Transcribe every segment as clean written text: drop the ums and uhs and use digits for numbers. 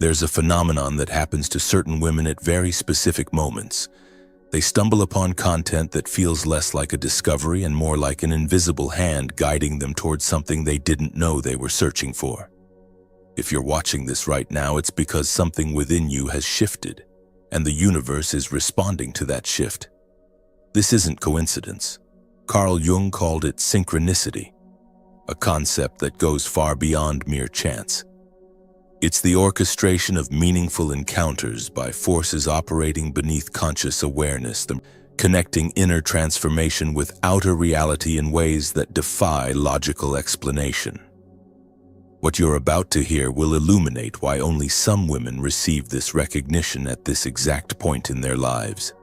There's a phenomenon that happens to certain women at very specific moments. They stumble upon content that feels less like a discovery and more like an invisible hand guiding them towards something they didn't know they were searching for. If you're watching this right now, it's because something within you has shifted, and the universe is responding to that shift. This isn't coincidence. Carl Jung called it synchronicity, a concept that goes far beyond mere chance. It's the orchestration of meaningful encounters by forces operating beneath conscious awareness, connecting inner transformation with outer reality in ways that defy logical explanation. What you're about to hear will illuminate why only some women receive this recognition at this exact point in their lives.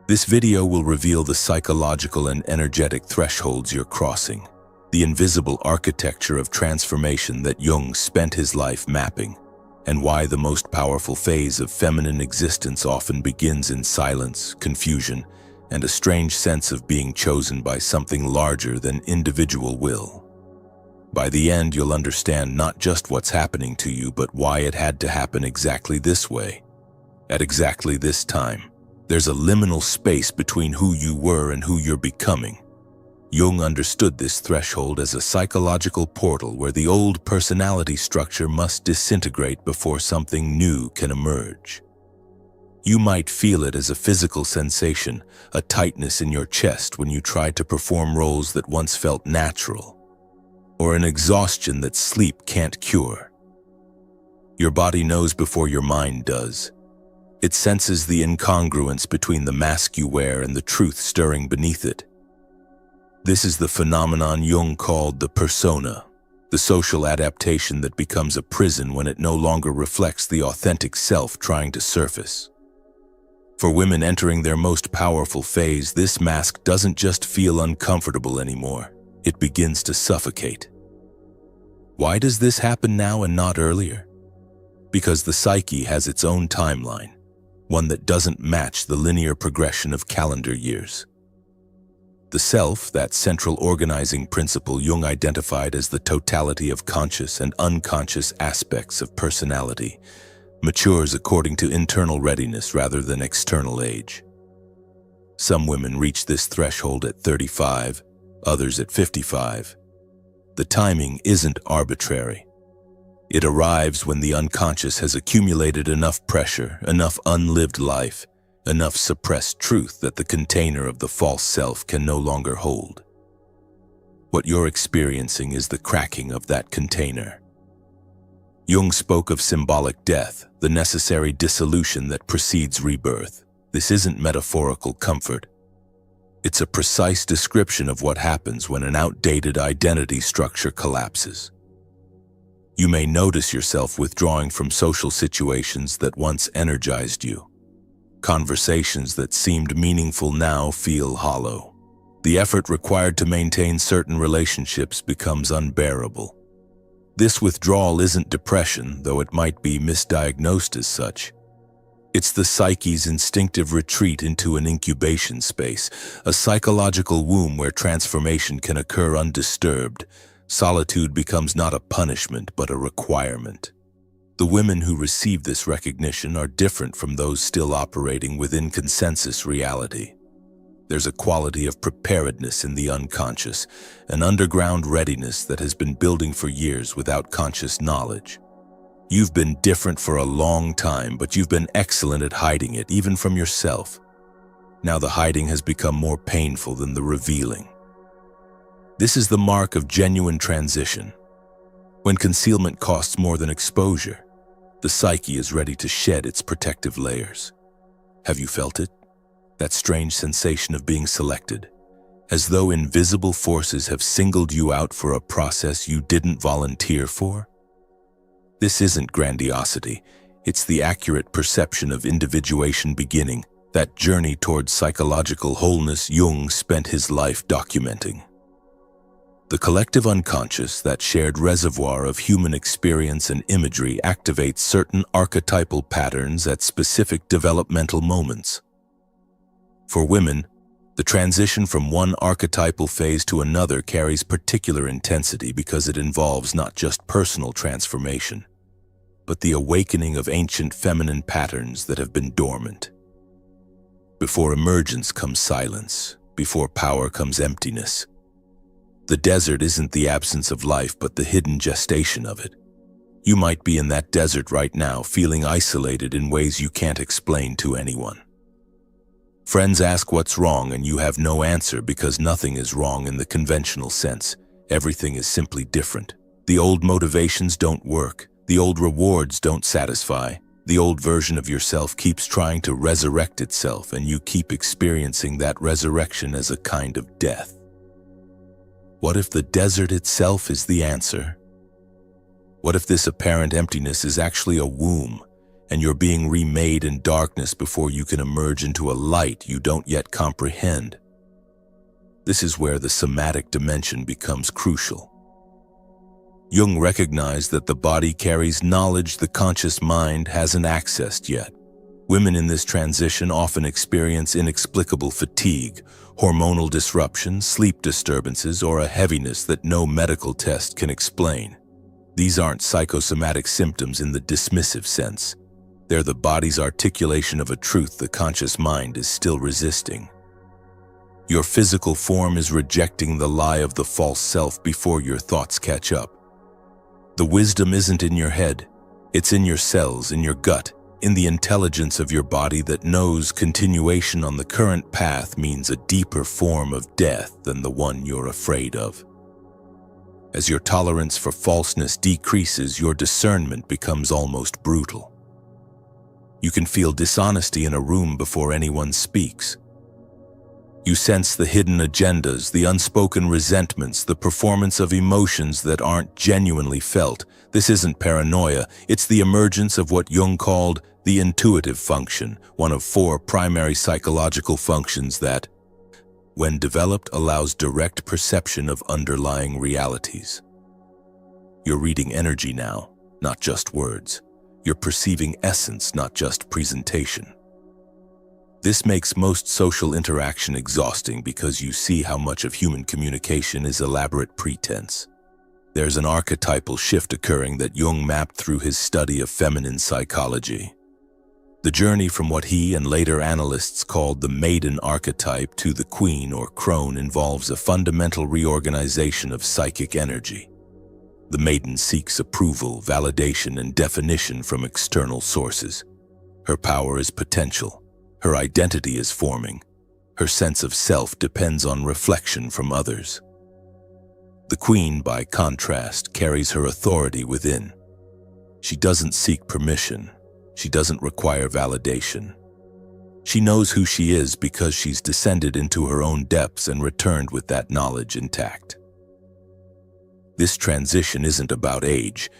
This video will reveal the psychological and energetic thresholds you're crossing, the invisible architecture of transformation that Jung spent his life mapping, and why the most powerful phase of feminine existence often begins in silence, confusion, and a strange sense of being chosen by something larger than individual will. By the end, you'll understand not just what's happening to you, but why it had to happen exactly this way, at exactly this time. There's a liminal space between who you were and who you're becoming. Jung understood this threshold as a psychological portal where the old personality structure must disintegrate before something new can emerge. You might feel it as a physical sensation, a tightness in your chest when you try to perform roles that once felt natural, or an exhaustion that sleep can't cure. Your body knows before your mind does. It senses the incongruence between the mask you wear and the truth stirring beneath it. This is the phenomenon Jung called the persona, the social adaptation that becomes a prison when it no longer reflects the authentic self trying to surface. For women entering their most powerful phase, this mask doesn't just feel uncomfortable anymore, it begins to suffocate. Why does this happen now and not earlier? Because the psyche has its own timeline, one that doesn't match the linear progression of calendar years. The self, that central organizing principle Jung identified as the totality of conscious and unconscious aspects of personality, matures according to internal readiness rather than external age. Some women reach this threshold at 35, others at 55. The timing isn't arbitrary. It arrives when the unconscious has accumulated enough pressure, enough unlived life, enough suppressed truth that the container of the false self can no longer hold. What you're experiencing is the cracking of that container. Jung spoke of symbolic death, the necessary dissolution that precedes rebirth. This isn't metaphorical comfort. It's a precise description of what happens when an outdated identity structure collapses. You may notice yourself withdrawing from social situations that once energized you. Conversations that seemed meaningful now feel hollow. The effort required to maintain certain relationships becomes unbearable. This withdrawal isn't depression, though it might be misdiagnosed as such. It's the psyche's instinctive retreat into an incubation space, a psychological womb where transformation can occur undisturbed. Solitude becomes not a punishment, but a requirement. The women who receive this recognition are different from those still operating within consensus reality. There's a quality of preparedness in the unconscious, an underground readiness that has been building for years without conscious knowledge. You've been different for a long time, but you've been excellent at hiding it, even from yourself. Now the hiding has become more painful than the revealing. This is the mark of genuine transition. When concealment costs more than exposure, the psyche is ready to shed its protective layers. Have you felt it? That strange sensation of being selected, as though invisible forces have singled you out for a process you didn't volunteer for? This isn't grandiosity, it's the accurate perception of individuation beginning, that journey towards psychological wholeness Jung spent his life documenting. The collective unconscious, that shared reservoir of human experience and imagery, activates certain archetypal patterns at specific developmental moments. For women, the transition from one archetypal phase to another carries particular intensity because it involves not just personal transformation, but the awakening of ancient feminine patterns that have been dormant. Before emergence comes silence, before power comes emptiness. The desert isn't the absence of life, but the hidden gestation of it. You might be in that desert right now, feeling isolated in ways you can't explain to anyone. Friends ask what's wrong, and you have no answer because nothing is wrong in the conventional sense. Everything is simply different. The old motivations don't work. The old rewards don't satisfy. The old version of yourself keeps trying to resurrect itself, and you keep experiencing that resurrection as a kind of death. What if the desert itself is the answer? What if this apparent emptiness is actually a womb, and you're being remade in darkness before you can emerge into a light you don't yet comprehend? This is where the somatic dimension becomes crucial. Jung recognized that the body carries knowledge the conscious mind hasn't accessed yet. Women in this transition often experience inexplicable fatigue, hormonal disruption, sleep disturbances, or a heaviness that no medical test can explain. These aren't psychosomatic symptoms in the dismissive sense. They're the body's articulation of a truth the conscious mind is still resisting. Your physical form is rejecting the lie of the false self before your thoughts catch up. The wisdom isn't in your head, it's in your cells, in your gut, in the intelligence of your body that knows continuation on the current path means a deeper form of death than the one you're afraid of. As your tolerance for falseness decreases, your discernment becomes almost brutal. You can feel dishonesty in a room before anyone speaks. You sense the hidden agendas, the unspoken resentments, the performance of emotions that aren't genuinely felt. This isn't paranoia, it's the emergence of what Jung called the intuitive function, one of 4 primary psychological functions that, when developed, allows direct perception of underlying realities. You're reading energy now, not just words. You're perceiving essence, not just presentation. This makes most social interaction exhausting because you see how much of human communication is elaborate pretense. There's an archetypal shift occurring that Jung mapped through his study of feminine psychology. The journey from what he and later analysts called the maiden archetype to the queen or crone involves a fundamental reorganization of psychic energy. The maiden seeks approval, validation, and definition from external sources. Her power is potential. Her identity is forming. Her sense of self depends on reflection from others. The queen, by contrast, carries her authority within. She doesn't seek permission. She doesn't require validation. She knows who she is because she's descended into her own depths and returned with that knowledge intact. This transition isn't about age,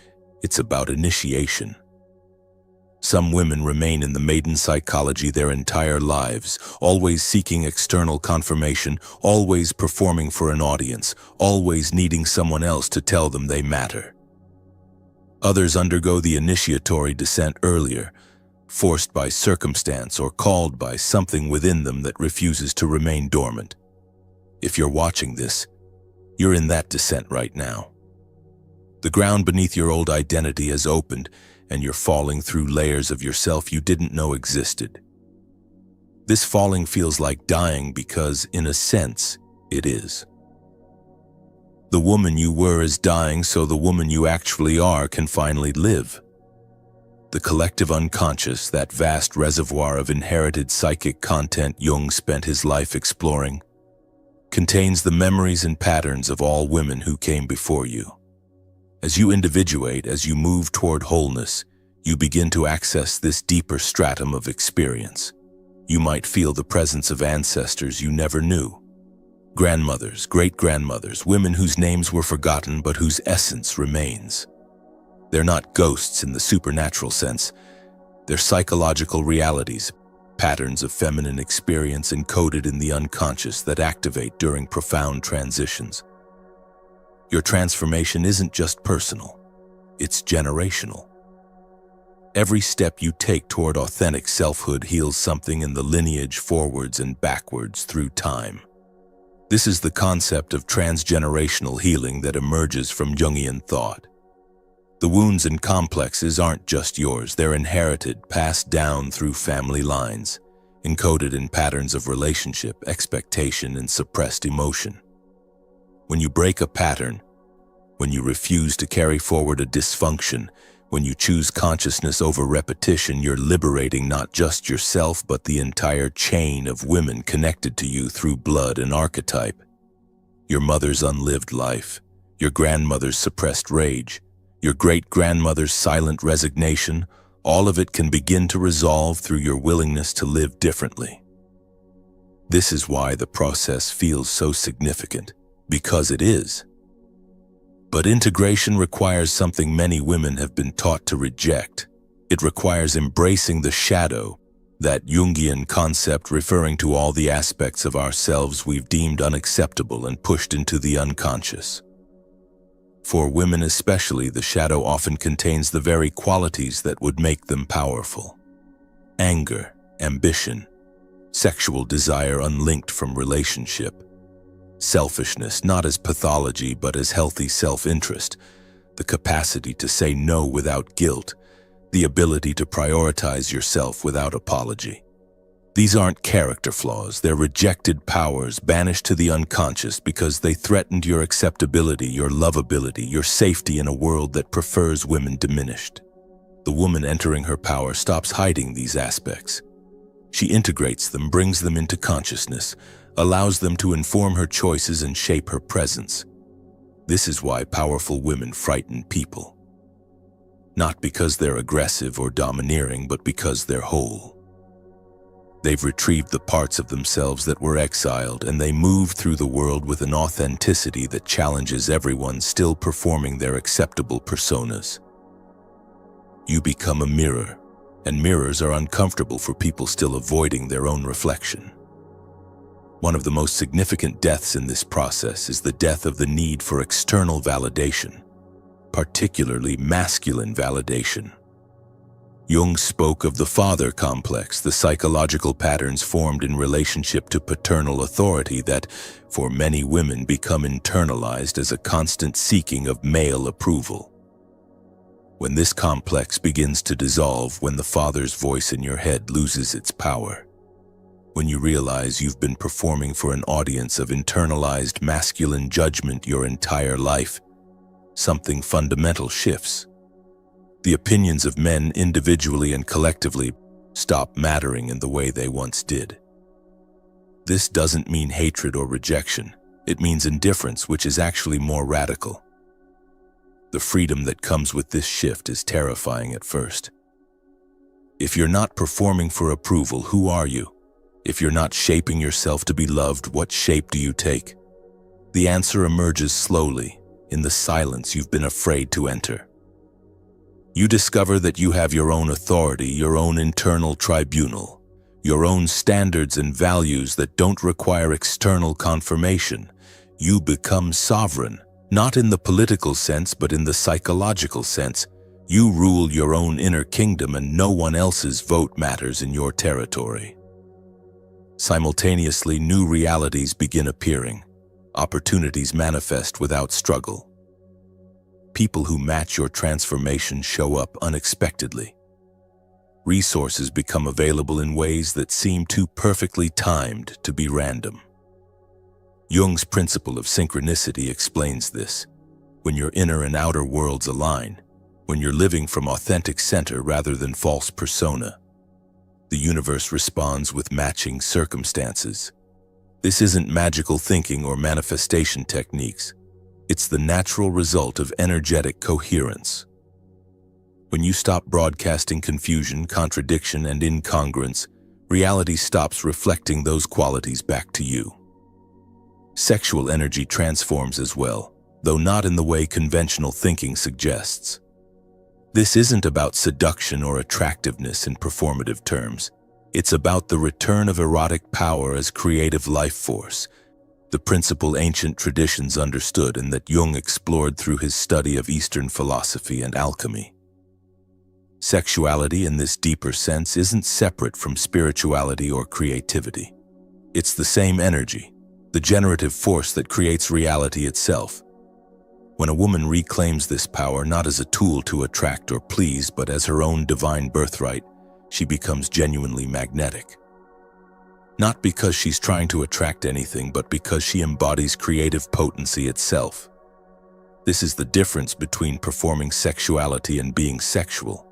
it's about initiation. Some women remain in the maiden psychology their entire lives, always seeking external confirmation, always performing for an audience, always needing someone else to tell them they matter. Others undergo the initiatory descent earlier, forced by circumstance or called by something within them that refuses to remain dormant. If you're watching this, you're in that descent right now. The ground beneath your old identity has opened, and you're falling through layers of yourself you didn't know existed. This falling feels like dying because, in a sense, it is. The woman you were is dying so the woman you actually are can finally live. The collective unconscious, that vast reservoir of inherited psychic content Jung spent his life exploring, contains the memories and patterns of all women who came before you. As you individuate, as you move toward wholeness, you begin to access this deeper stratum of experience. You might feel the presence of ancestors you never knew. Grandmothers, great-grandmothers, women whose names were forgotten but whose essence remains. They're not ghosts in the supernatural sense. They're psychological realities, patterns of feminine experience encoded in the unconscious that activate during profound transitions. Your transformation isn't just personal, it's generational. Every step you take toward authentic selfhood heals something in the lineage forwards and backwards through time. This is the concept of transgenerational healing that emerges from Jungian thought. The wounds and complexes aren't just yours, they're inherited, passed down through family lines, encoded in patterns of relationship, expectation, and suppressed emotion. When you break a pattern, when you refuse to carry forward a dysfunction, when you choose consciousness over repetition, you're liberating not just yourself, but the entire chain of women connected to you through blood and archetype. Your mother's unlived life, your grandmother's suppressed rage, your great-grandmother's silent resignation, all of it can begin to resolve through your willingness to live differently. This is why the process feels so significant, because it is. But integration requires something many women have been taught to reject. It requires embracing the shadow, that Jungian concept referring to all the aspects of ourselves we've deemed unacceptable and pushed into the unconscious. For women especially, the shadow often contains the very qualities that would make them powerful. Anger, ambition, sexual desire unlinked from relationship, selfishness not as pathology but as healthy self-interest, the capacity to say no without guilt, the ability to prioritize yourself without apology. These aren't character flaws, they're rejected powers banished to the unconscious because they threatened your acceptability, your lovability, your safety in a world that prefers women diminished. The woman entering her power stops hiding these aspects. She integrates them, brings them into consciousness, allows them to inform her choices and shape her presence. This is why powerful women frighten people. Not because they're aggressive or domineering, but because they're whole. They've retrieved the parts of themselves that were exiled, and they move through the world with an authenticity that challenges everyone still performing their acceptable personas. You become a mirror, and mirrors are uncomfortable for people still avoiding their own reflection. One of the most significant deaths in this process is the death of the need for external validation, particularly masculine validation. Jung spoke of the father complex, the psychological patterns formed in relationship to paternal authority that, for many women, become internalized as a constant seeking of male approval. When this complex begins to dissolve, when the father's voice in your head loses its power, when you realize you've been performing for an audience of internalized masculine judgment your entire life, something fundamental shifts. The opinions of men individually and collectively stop mattering in the way they once did. This doesn't mean hatred or rejection. It means indifference, which is actually more radical. The freedom that comes with this shift is terrifying at first. If you're not performing for approval, who are you? If you're not shaping yourself to be loved, what shape do you take? The answer emerges slowly, in the silence you've been afraid to enter. You discover that you have your own authority, your own internal tribunal, your own standards and values that don't require external confirmation. You become sovereign, not in the political sense, but in the psychological sense. You rule your own inner kingdom, and no one else's vote matters in your territory. Simultaneously, new realities begin appearing. Opportunities manifest without struggle. People who match your transformation show up unexpectedly. Resources become available in ways that seem too perfectly timed to be random. Jung's principle of synchronicity explains this. When your inner and outer worlds align, when you're living from authentic center rather than false persona, the universe responds with matching circumstances. This isn't magical thinking or manifestation techniques. It's the natural result of energetic coherence. When you stop broadcasting confusion, contradiction, and incongruence, reality stops reflecting those qualities back to you. Sexual energy transforms as well, though not in the way conventional thinking suggests. This isn't about seduction or attractiveness in performative terms. It's about the return of erotic power as creative life force, the principle ancient traditions understood and that Jung explored through his study of Eastern philosophy and alchemy. Sexuality in this deeper sense isn't separate from spirituality or creativity. It's the same energy, the generative force that creates reality itself. When a woman reclaims this power not as a tool to attract or please, but as her own divine birthright, she becomes genuinely magnetic. Not because she's trying to attract anything, but because she embodies creative potency itself. This is the difference between performing sexuality and being sexual,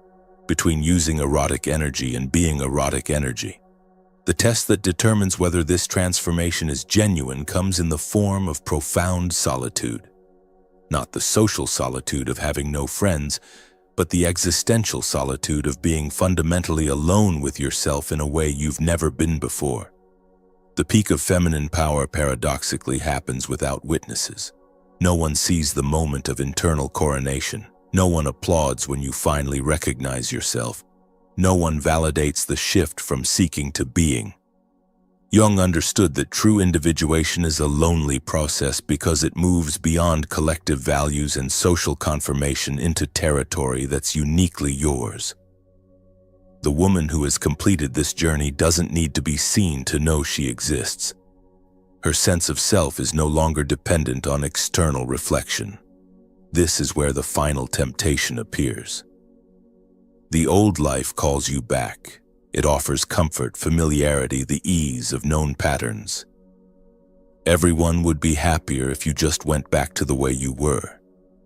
between using erotic energy and being erotic energy. The test that determines whether this transformation is genuine comes in the form of profound solitude. Not the social solitude of having no friends, but the existential solitude of being fundamentally alone with yourself in a way you've never been before. The peak of feminine power paradoxically happens without witnesses. No one sees the moment of internal coronation. No one applauds when you finally recognize yourself. No one validates the shift from seeking to being. Jung understood that true individuation is a lonely process because it moves beyond collective values and social confirmation into territory that's uniquely yours. The woman who has completed this journey doesn't need to be seen to know she exists. Her sense of self is no longer dependent on external reflection. This is where the final temptation appears. The old life calls you back. It offers comfort, familiarity, the ease of known patterns. Everyone would be happier if you just went back to the way you were.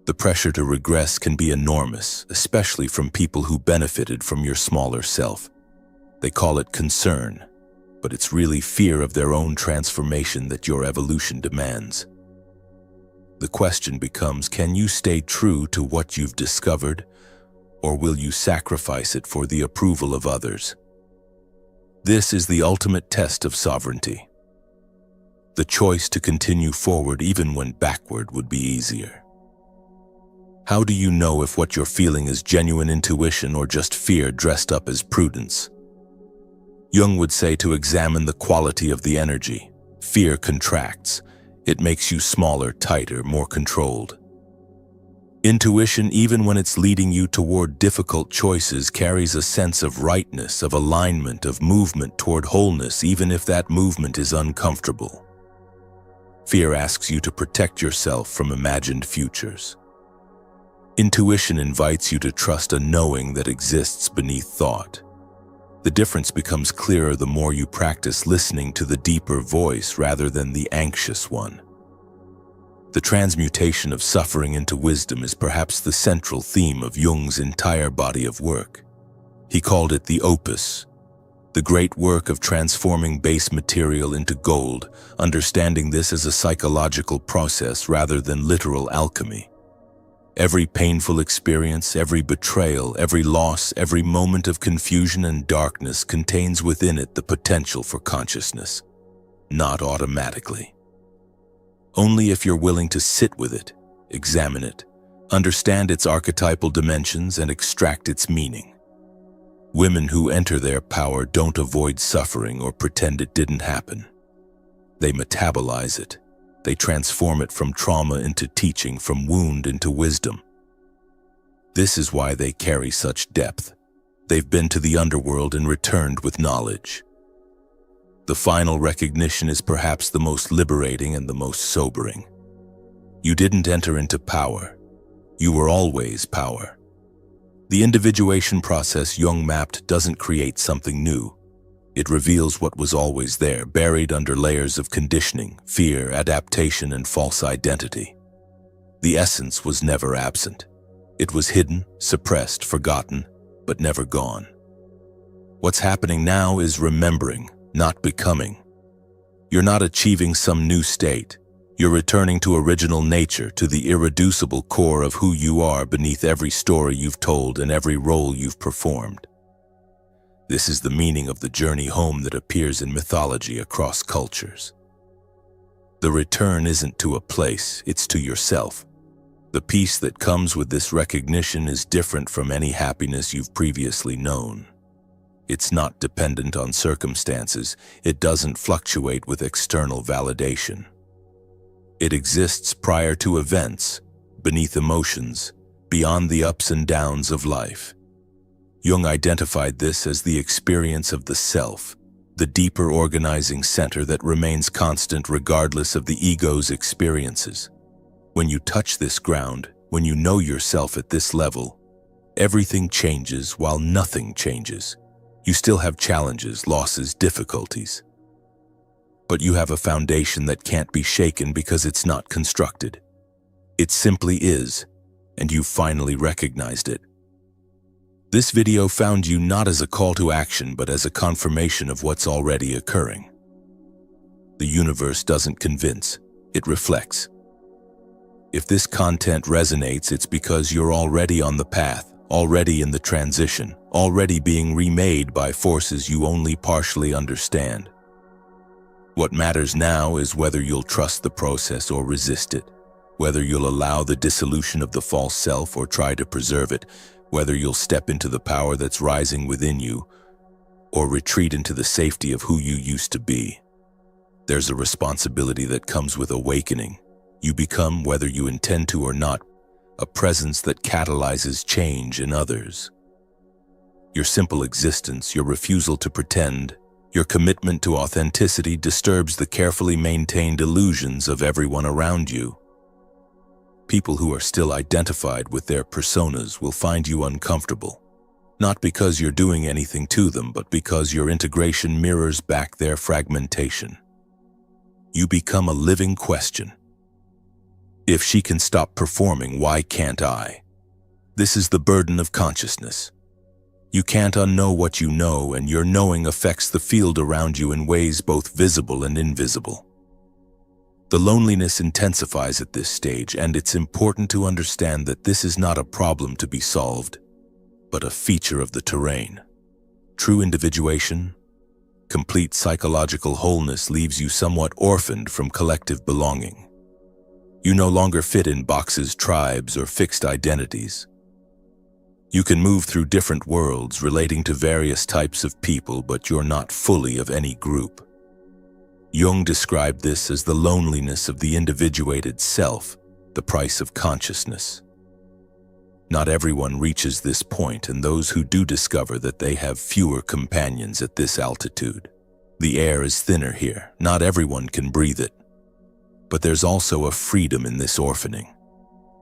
The pressure to regress can be enormous, especially from people who benefited from your smaller self. They call it concern, but it's really fear of their own transformation that your evolution demands. The question becomes, can you stay true to what you've discovered, or will you sacrifice it for the approval of others? This is the ultimate test of sovereignty. The choice to continue forward even when backward would be easier. How do you know if what you're feeling is genuine intuition or just fear dressed up as prudence? Jung would say to examine the quality of the energy. Fear contracts. It makes you smaller, tighter, more controlled. Intuition, even when it's leading you toward difficult choices, carries a sense of rightness, of alignment, of movement toward wholeness, even if that movement is uncomfortable. Fear asks you to protect yourself from imagined futures. Intuition invites you to trust a knowing that exists beneath thought. The difference becomes clearer the more you practice listening to the deeper voice rather than the anxious one. The transmutation of suffering into wisdom is perhaps the central theme of Jung's entire body of work. He called it the opus, the great work of transforming base material into gold, understanding this as a psychological process rather than literal alchemy. Every painful experience, every betrayal, every loss, every moment of confusion and darkness contains within it the potential for consciousness, not automatically. Only if you're willing to sit with it, examine it, understand its archetypal dimensions, and extract its meaning. Women who enter their power don't avoid suffering or pretend it didn't happen. They metabolize it. They transform it from trauma into teaching, from wound into wisdom. This is why they carry such depth. They've been to the underworld and returned with knowledge. The final recognition is perhaps the most liberating and the most sobering. You didn't enter into power. You were always power. The individuation process Jung mapped doesn't create something new. It reveals what was always there, buried under layers of conditioning, fear, adaptation, and false identity. The essence was never absent. It was hidden, suppressed, forgotten, but never gone. What's happening now is remembering, not becoming. You're not achieving some new state. You're returning to original nature, to the irreducible core of who you are beneath every story you've told and every role you've performed. This is the meaning of the journey home that appears in mythology across cultures. The return isn't to a place, it's to yourself. The peace that comes with this recognition is different from any happiness you've previously known. It's not dependent on circumstances. It doesn't fluctuate with external validation. It exists prior to events, beneath emotions, beyond the ups and downs of life. Jung identified this as the experience of the self, the deeper organizing center that remains constant regardless of the ego's experiences. When you touch this ground, when you know yourself at this level, everything changes while nothing changes. You still have challenges, losses, difficulties. But you have a foundation that can't be shaken because it's not constructed. It simply is, and you've finally recognized it. This video found you not as a call to action, but as a confirmation of what's already occurring. The universe doesn't convince, it reflects. If this content resonates, it's because you're already on the path, already in the transition, already being remade by forces you only partially understand. What matters now is whether you'll trust the process or resist it, whether you'll allow the dissolution of the false self or try to preserve it, whether you'll step into the power that's rising within you or retreat into the safety of who you used to be. There's a responsibility that comes with awakening. You become, whether you intend to or not, a presence that catalyzes change in others. Your simple existence, your refusal to pretend, your commitment to authenticity disturbs the carefully maintained illusions of everyone around you. People who are still identified with their personas will find you uncomfortable, not because you're doing anything to them, but because your integration mirrors back their fragmentation. You become a living question. If she can stop performing, why can't I? This is the burden of consciousness. You can't unknow what you know, and your knowing affects the field around you in ways both visible and invisible. The loneliness intensifies at this stage, and it's important to understand that this is not a problem to be solved, but a feature of the terrain. True individuation, complete psychological wholeness leaves you somewhat orphaned from collective belonging. You no longer fit in boxes, tribes, or fixed identities. You can move through different worlds relating to various types of people, but you're not fully of any group. Jung described this as the loneliness of the individuated self, the price of consciousness. Not everyone reaches this point, and those who do discover that they have fewer companions at this altitude. The air is thinner here, not everyone can breathe it. But there's also a freedom in this orphaning.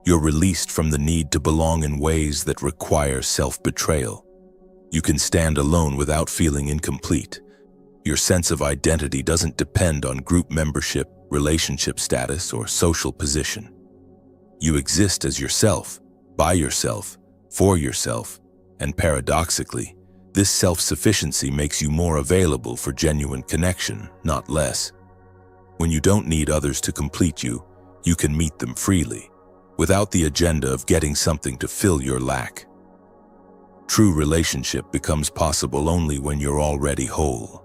You're released from the need to belong in ways that require self-betrayal. You can stand alone without feeling incomplete. Your sense of identity doesn't depend on group membership, relationship status, or social position. You exist as yourself, by yourself, for yourself, and paradoxically, this self-sufficiency makes you more available for genuine connection, not less. When you don't need others to complete you, you can meet them freely, without the agenda of getting something to fill your lack. True relationship becomes possible only when you're already whole.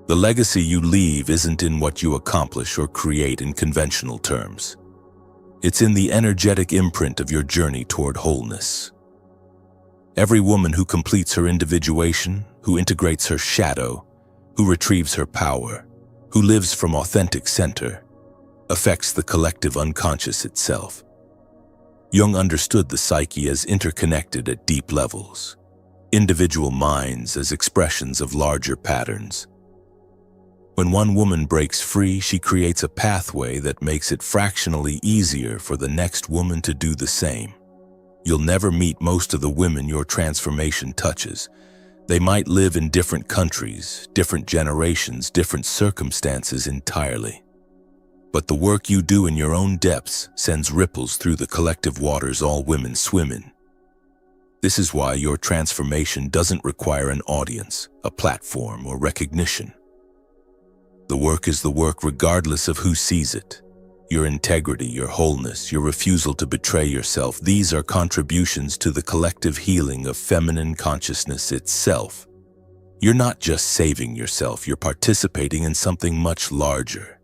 The legacy you leave isn't in what you accomplish or create in conventional terms. It's in the energetic imprint of your journey toward wholeness. Every woman who completes her individuation, who integrates her shadow, who retrieves her power, who lives from authentic center, affects the collective unconscious itself. Jung understood the psyche as interconnected at deep levels, individual minds as expressions of larger patterns. When one woman breaks free, she creates a pathway that makes it fractionally easier for the next woman to do the same. You'll never meet most of the women your transformation touches. They might live in different countries, different generations, different circumstances entirely. But the work you do in your own depths sends ripples through the collective waters all women swim in. This is why your transformation doesn't require an audience, a platform, or recognition. The work is the work regardless of who sees it. Your integrity, your wholeness, your refusal to betray yourself, these are contributions to the collective healing of feminine consciousness itself. You're not just saving yourself, you're participating in something much larger.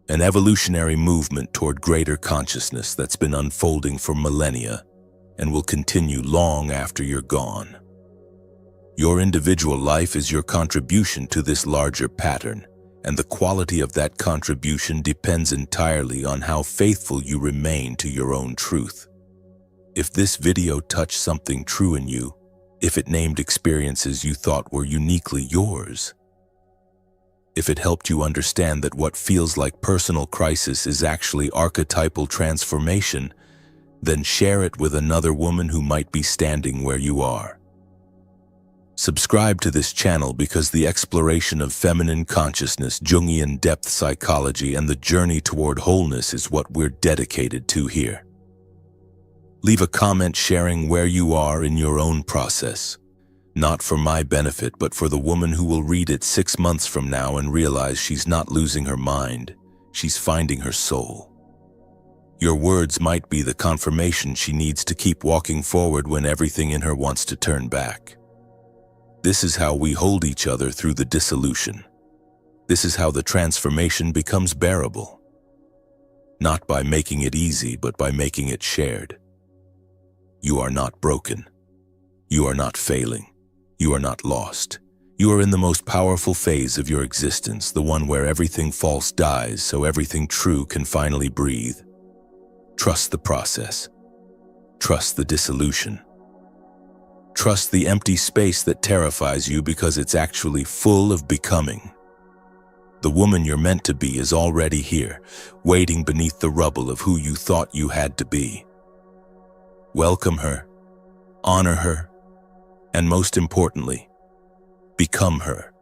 An evolutionary movement toward greater consciousness that's been unfolding for millennia and will continue long after you're gone. Your individual life is your contribution to this larger pattern, and the quality of that contribution depends entirely on how faithful you remain to your own truth. If this video touched something true in you, if it named experiences you thought were uniquely yours, If it helped you understand that what feels like personal crisis is actually archetypal transformation, then share it with another woman who might be standing where you are. Subscribe to this channel because the exploration of feminine consciousness, Jungian depth psychology, and the journey toward wholeness is what we're dedicated to here. Leave a comment sharing where you are in your own process, not for my benefit, but for the woman who will read it 6 months from now and realize she's not losing her mind, she's finding her soul. Your words might be the confirmation she needs to keep walking forward when everything in her wants to turn back. This is how we hold each other through the dissolution. This is how the transformation becomes bearable. Not by making it easy, but by making it shared. You are not broken. You are not failing. You are not lost. You are in the most powerful phase of your existence, the one where everything false dies so everything true can finally breathe. Trust the process. Trust the dissolution. Trust the empty space that terrifies you because it's actually full of becoming. The woman you're meant to be is already here, waiting beneath the rubble of who you thought you had to be. Welcome her, honor her, and most importantly, become her.